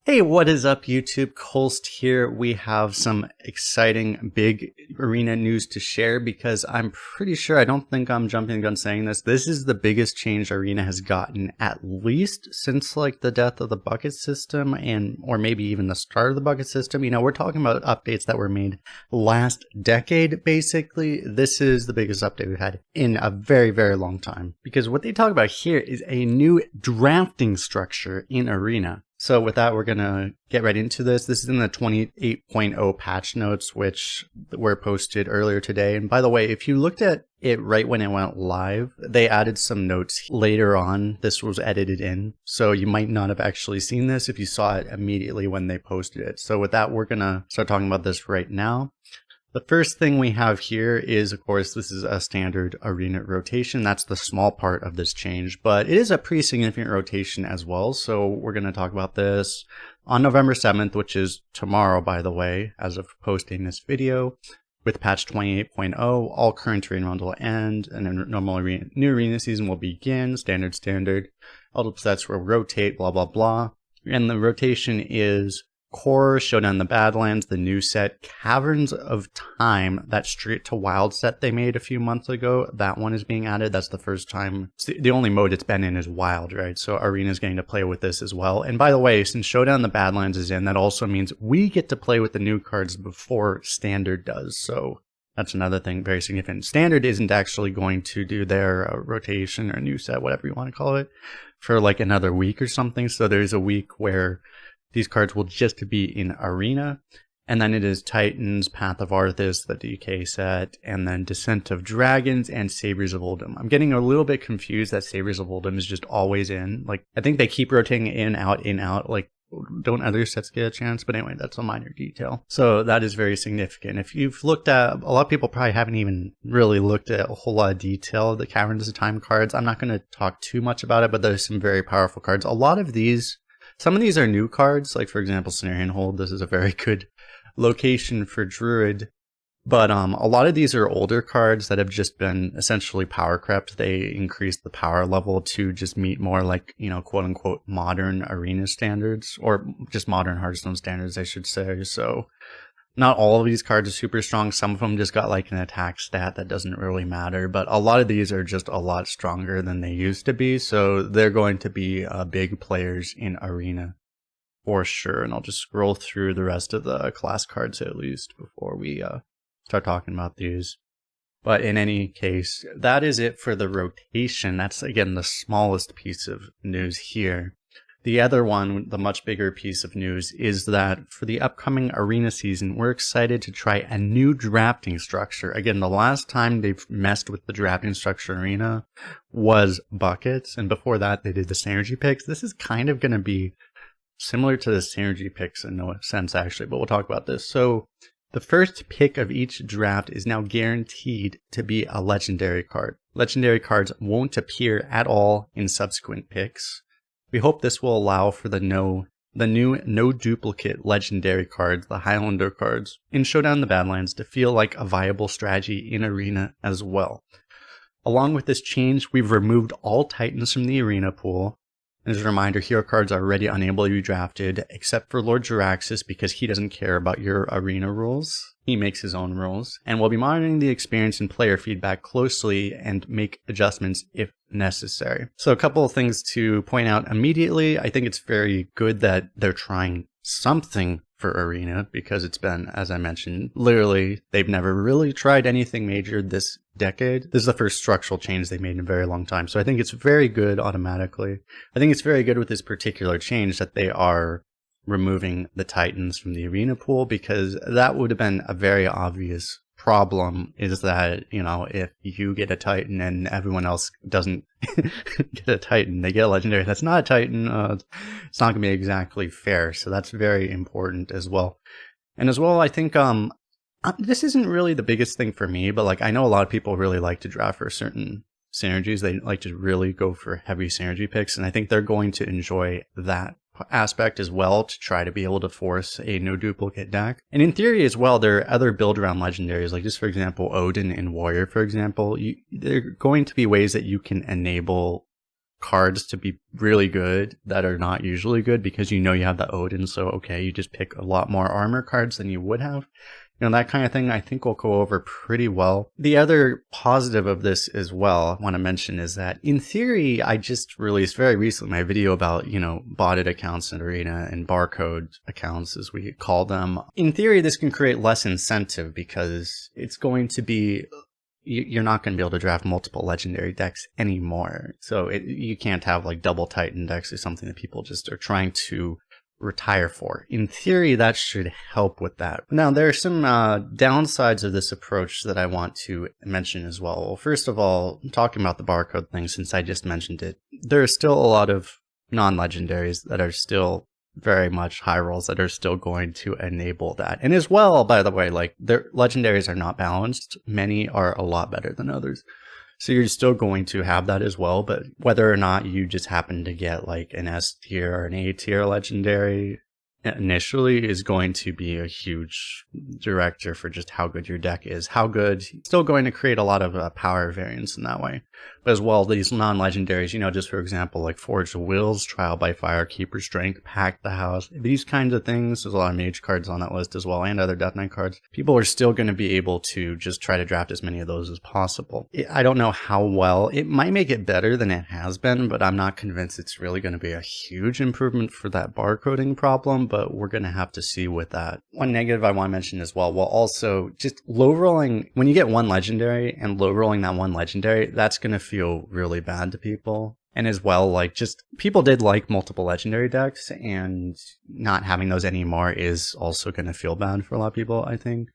Hey, what is up, YouTube? Kolst here. We have some exciting big arena news to share because I'm pretty sure, I don't think I'm jumping the gun saying this, this is the biggest change arena has gotten at least since like the death of the bucket system or maybe even the start of the bucket system. You know, we're talking about updates that were made last decade, basically. This is the biggest update we've had in a very, very long time because what they talk about here is a new drafting structure in arena. So with that, we're going to get right into this. This is in the 28.0 patch notes, which were posted earlier today. And by the way, if you looked at it right when it went live, they added some notes later on. This was edited in. So you might not have actually seen this if you saw it immediately when they posted it. So with that, we're going to start talking about this right now. The first thing we have here is, of course, this is a standard arena rotation. That's the small part of this change, but it is a pretty significant rotation as well. So we're going to talk about this on November 7th, which is tomorrow, by the way, as of posting this video. With patch 28.0, all current arena rounds will end, and then new arena season will begin. Standard. All the sets will rotate, blah, blah, blah. And the rotation is Core, Showdown the Badlands, the new set, Caverns of Time, that Straight to Wild set they made a few months ago, that one is being added. That's the first time. The only mode it's been in is Wild, right? So Arena's getting to play with this as well. And by the way, since Showdown the Badlands is in, that also means we get to play with the new cards before Standard does. So that's another thing very significant. Standard isn't actually going to do their rotation or new set, whatever you want to call it, for like another week or something. So there's a week where these cards will just be in Arena, and then it is Titans, Path of Arthas, the DK set, and then Descent of Dragons and Saviors of Uldum. I'm getting a little bit confused that Saviors of Uldum is just always in. Like, I think they keep rotating in, out. Like, don't other sets get a chance? But anyway, that's a minor detail. So that is very significant. If you've looked at, a lot of people probably haven't even really looked at a whole lot of detail of the Caverns of Time cards. I'm not going to talk too much about it, but there's some very powerful cards. A lot of these, some of these are new cards, like for example, Cenarian Hold. This is a very good location for Druid. But a lot of these are older cards that have just been essentially power crept. They increased the power level to just meet more like, you know, quote unquote modern arena standards, or just modern Hearthstone standards, I should say. So not all of these cards are super strong. Some of them just got like an attack stat that doesn't really matter, but a lot of these are just a lot stronger than they used to be. So they're going to be big players in Arena for sure. And I'll just scroll through the rest of the class cards at least before we start talking about these. But in any case, that is it for the rotation. That's again the smallest piece of news here. The other one, the much bigger piece of news, is that for the upcoming arena season, we're excited to try a new drafting structure. Again, the last time they've messed with the drafting structure arena was buckets, and before that they did the synergy picks. This is kind of going to be similar to the synergy picks in no sense, actually, but we'll talk about this. So the first pick of each draft is now guaranteed to be a legendary card. Legendary cards won't appear at all in subsequent picks. We hope this will allow for the new no duplicate legendary cards, the Highlander cards, in Showdown the Badlands to feel like a viable strategy in Arena as well. Along with this change, we've removed all Titans from the Arena pool. As a reminder, hero cards are already unable to be drafted, except for Lord Jiraxis because he doesn't care about your Arena rules. He makes his own rules, and we'll be monitoring the experience and player feedback closely and make adjustments if necessary. So a couple of things to point out immediately. I think it's very good that they're trying something for Arena because it's been, as I mentioned, literally they've never really tried anything major this decade. This is the first structural change they made in a very long time. So I think it's very good automatically. I think it's very good with this particular change that they are removing the Titans from the Arena pool, because that would have been a very obvious problem, is that, you know, if you get a Titan and everyone else doesn't get a Titan, they get a legendary that's not a Titan, it's not going to be exactly fair. So that's very important as well. And as well, I think this isn't really the biggest thing for me, but like I know a lot of people really like to draft for certain synergies. They like to really go for heavy synergy picks, and I think they're going to enjoy that aspect as well, to try to be able to force a no duplicate deck. And in theory as well, there are other build around legendaries, like just for example Odin and Warrior, for example. There are going to be ways that you can enable cards to be really good that are not usually good because you know you have the Odin, so okay, you just pick a lot more armor cards than you would have. You know, that kind of thing I think will go over pretty well. The other positive of this as well I want to mention is that in theory, I just released very recently my video about, you know, botted accounts in Arena and barcode accounts as we call them. In theory, this can create less incentive because it's going to be, you're not going to be able to draft multiple legendary decks anymore. So you can't have like double Titan decks or something that people just are trying to retire for. In theory, that should help with that. Now, there are some downsides of this approach that I want to mention as well. Well, first of all, talking about the barcode thing, since I just mentioned it, there are still a lot of non-legendaries that are still very much high rolls that are still going to enable that. And as well, by the way, like their legendaries are not balanced. Many are a lot better than others. So you're still going to have that as well, but whether or not you just happen to get like an S tier or an A tier legendary initially is going to be a huge director for just how good your deck is. How good, still going to create a lot of power variance in that way. But as well, these non-legendaries, you know, just for example, like Forge of Wills, Trial by Fire, Keeper Strength, Pack the House, these kinds of things. There's a lot of mage cards on that list as well, and other Death Knight cards. People are still going to be able to just try to draft as many of those as possible. I don't know how well, it might make it better than it has been, but I'm not convinced it's really going to be a huge improvement for that barcoding problem, but we're going to have to see with that. One negative I want to mention as well, also just low rolling, when you get one legendary and low rolling that one legendary, that's going to feel really bad to people. And as well, like just people did like multiple legendary decks, and not having those anymore is also going to feel bad for a lot of people, I think.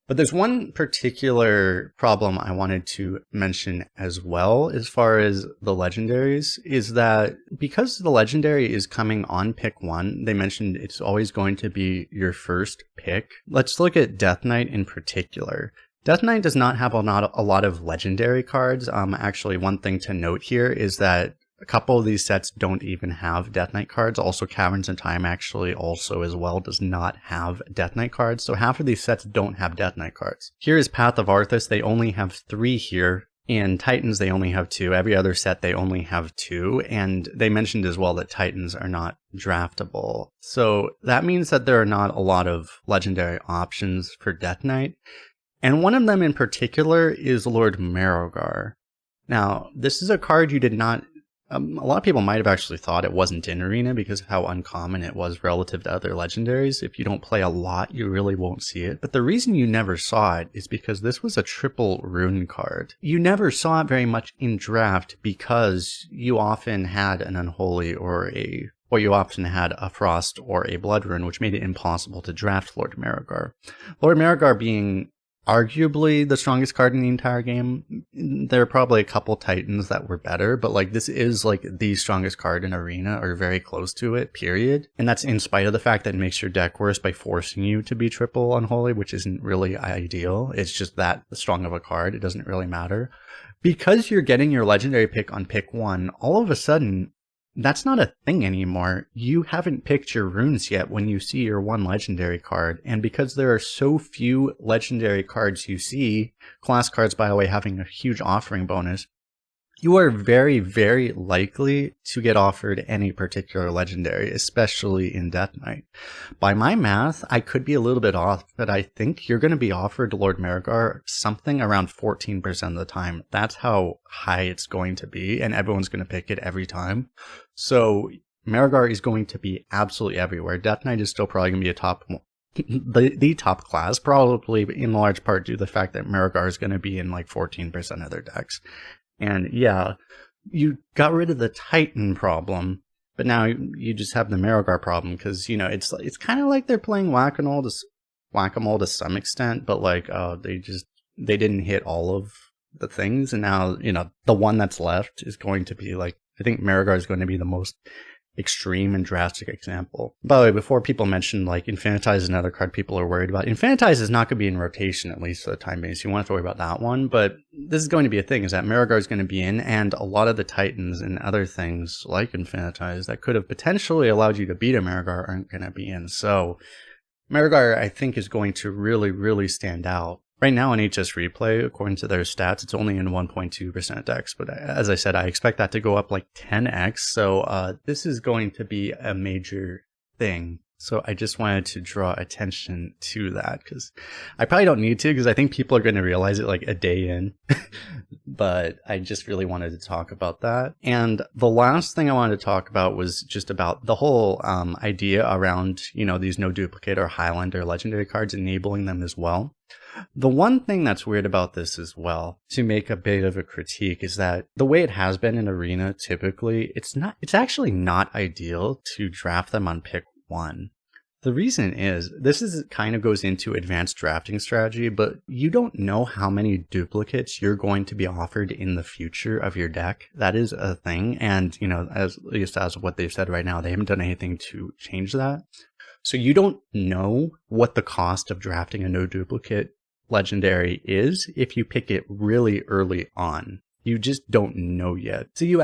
But there's one particular problem I wanted to mention as well as far as the legendaries, is that because the legendary is coming on pick one, they mentioned it's always going to be your first pick. Let's look at Death Knight in particular. Death Knight does not have a lot of legendary cards. Actually, one thing to note here is that a couple of these sets don't even have Death Knight cards. Also, Caverns in Time actually also as well does not have Death Knight cards. So half of these sets don't have Death Knight cards. Here is Path of Arthas. They only have 3 here. In Titans, they only have 2. Every other set, they only have 2. And they mentioned as well that Titans are not draftable. So that means that there are not a lot of legendary options for Death Knight. And one of them in particular is Lord Merogar. Now, this is a card you did not... a lot of people might have actually thought it wasn't in Arena because of how uncommon it was relative to other legendaries. If you don't play a lot, you really won't see it. But the reason you never saw it is because this was a triple rune card. You never saw it very much in draft because you often had an Unholy or you often had a Frost or a Blood Rune, which made it impossible to draft Lord Merogar. Lord Merogar being arguably the strongest card in the entire game. There are probably a couple Titans that were better, but like this is like the strongest card in Arena, or very close to it, period. And that's in spite of the fact that it makes your deck worse by forcing you to be triple Unholy, which isn't really ideal. It's just that strong of a card. It doesn't really matter. Because you're getting your legendary pick on pick 1, all of a sudden, that's not a thing anymore. You haven't picked your runes yet when you see your one legendary card. And because there are so few legendary cards you see, class cards, by the way, having a huge offering bonus, you are very, very likely to get offered any particular legendary, especially in Death Knight. By my math, I could be a little bit off, but I think you're going to be offered Lord Merogar something around 14% of the time. That's how high it's going to be, and everyone's going to pick it every time. So Merogar is going to be absolutely everywhere. Death Knight is still probably going to be a top the top class, probably in large part due to the fact that Merogar is going to be in like 14% of their decks. And yeah, you got rid of the Titan problem, but now you just have the Merogar problem because, you know, it's kind of like they're playing whack-a-mole to some extent, but like they didn't hit all of the things, and now, you know, the one that's left is going to be like, I think Merogar is going to be the most extreme and drastic example. By the way, before people mention like Infinitize is another card people are worried about, Infinitize is not going to be in rotation, at least for the time being, so you won't have to worry about that one, but this is going to be a thing, is that Merogar is going to be in, and a lot of the Titans and other things like Infinitize that could have potentially allowed you to beat a Merogar aren't going to be in. So Merogar, I think, is going to really, really stand out Right now in HS Replay, according to their stats, it's only in 1.2% of decks. But as I said, I expect that to go up like 10x. So this is going to be a major thing. So I just wanted to draw attention to that, because I probably don't need to, because I think people are going to realize it like a day in. But I just really wanted to talk about that. And the last thing I wanted to talk about was just about the whole idea around, you know, these no duplicate or Highlander legendary cards, enabling them as well. The one thing that's weird about this as well, to make a bit of a critique, is that the way it has been in Arena, typically, it's actually not ideal to draft them on pick 1. The reason is, this kind of goes into advanced drafting strategy, but you don't know how many duplicates you're going to be offered in the future of your deck. That is a thing, and, you know, at least as what they've said right now, they haven't done anything to change that. So you don't know what the cost of drafting a no duplicate legendary is if you pick it really early on. You just don't know yet. So you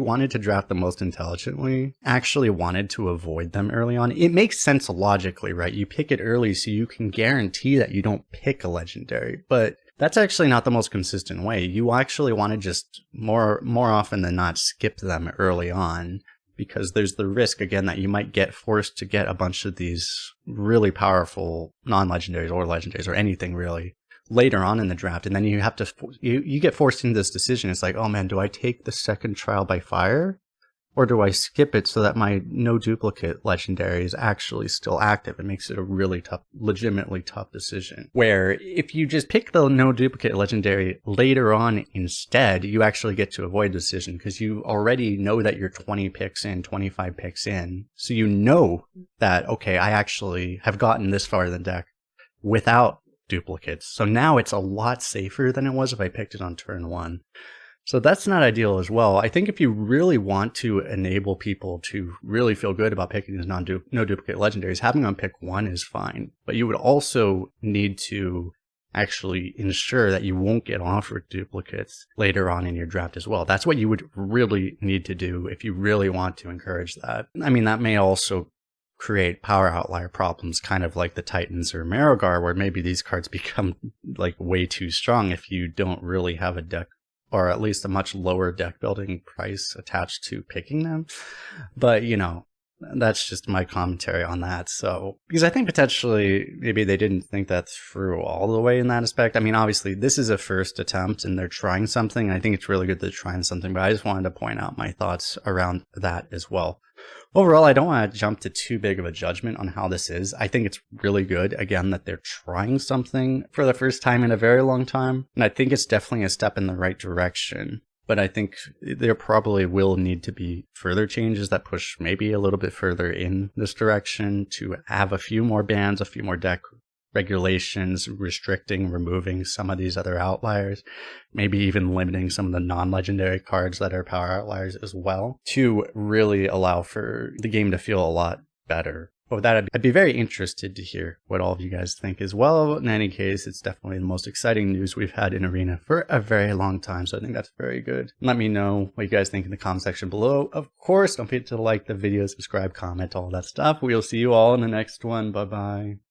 wanted to draft them most intelligently, actually wanted to avoid them early on. It makes sense logically, right? You pick it early so you can guarantee that you don't pick a legendary, but that's actually not the most consistent way. You actually want to just more often than not skip them early on, because there's the risk, again, that you might get forced to get a bunch of these really powerful non-legendaries or legendaries or anything really later on in the draft, and then you have to you get forced into this decision. It's like, oh man, do I take the second trial by fire, or do I skip it so that my no duplicate legendary is actually still active? It makes it a really tough, legitimately tough decision, where if you just pick the no duplicate legendary later on instead, you actually get to avoid the decision, because you already know that you're 20 picks in, 25 picks in, so you know that, okay, I actually have gotten this far in the deck without duplicates. So now it's a lot safer than it was if I picked it on turn 1. So that's not ideal as well. I think if you really want to enable people to really feel good about picking these no duplicate legendaries, having them on pick 1 is fine. But you would also need to actually ensure that you won't get offered duplicates later on in your draft as well. That's what you would really need to do if you really want to encourage that. I mean, that may also create power outlier problems, kind of like the Titans or Marogar, where maybe these cards become like way too strong if you don't really have a deck, or at least a much lower deck building price attached to picking them. But, you know, that's just my commentary on that. So, because I think potentially maybe they didn't think that through all the way in that aspect. I mean, obviously this is a first attempt and they're trying something. I think it's really good they're trying something, but I just wanted to point out my thoughts around that as well. Overall, I don't want to jump to too big of a judgment on how this is. I think it's really good, again, that they're trying something for the first time in a very long time. And I think it's definitely a step in the right direction. But I think there probably will need to be further changes that push maybe a little bit further in this direction, to have a few more bans, a few more deck regulations, restricting, removing some of these other outliers, maybe even limiting some of the non-legendary cards that are power outliers as well, to really allow for the game to feel a lot better. But with that, I'd be very interested to hear what all of you guys think as well. In any case, it's definitely the most exciting news we've had in Arena for a very long time, so I think that's very good. Let me know what you guys think in the comment section below. Of course, don't forget to like the video, subscribe, comment, all that stuff. We'll see you all in the next one. Bye-bye.